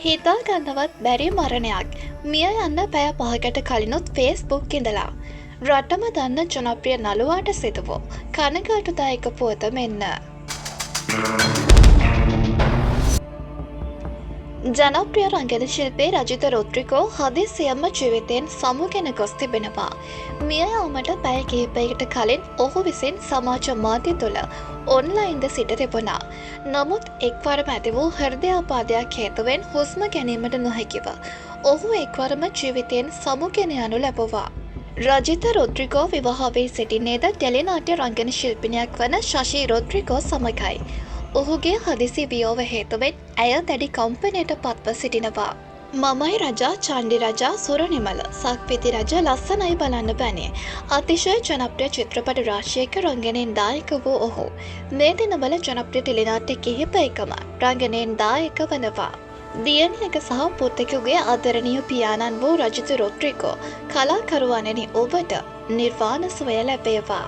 හිතා ගන්නවත් බැරි මරණයක් මිය යන්න පැය 5කට කලිනුත් ෆේස්බුක් ඉඳලා රටම දන්න ජනප්‍රිය නළුවාට සිදු වූ කනගාටුදායක පුවත මෙන්න. ජනප්‍රිය රංගන ශිල්පී රජිත රොද්රිගෝ හදිසියෙන්ම ජීවිතයෙන් සමුගෙන ගොස් තිබෙනවා. මිය යාමට පැය කිහිපයකට කලින් ඔහු විසින් සමාජ මාධ්‍ය තුළ ඔන්ලයින්ද සිට තිබුණා. නමුත් එක්වරම ඇති වූ හෘදයාබාධයක් හේතුවෙන් හුස්ම ගැනීමට නොහැකිව ඔහු එක්වරම ජීවිතයෙන් සමුගෙන යනු ලැබුවා. රජිත රොද්රිගෝ විවාහ වී සිටින්නේද ටෙලිනාට්‍ය රංගන ශිල්පිනියක් වන ශෂි රොද්රිගෝ සමගයි. ඔහුගේ හදිසි වියෝව හේතුවෙන් ඇය දැඩි කම්පනයට පත්ව සිටිනවා. මමයි රජා, චණ්ඩි රජා, සුරනිමල, සක්විති රජා ලස්සනයි බලන්න බැනේ. අතිශය ජනප්‍රිය චිත්‍රපට රාශියක රංගනයෙන් දායක වූ ඔහු මේ දිනවල ජනප්‍රිය ටෙලිනාට්‍ය කිහිපයකම රංගනයෙන් දායක වනවා. දියණියක සහ පුතෙකුගේ ආදරණීය පියාණන් වූ රජිත රොද්රිගෝ කලාකරුවනනි ඔබට නිර්වාණ සුවය ලැබේවා.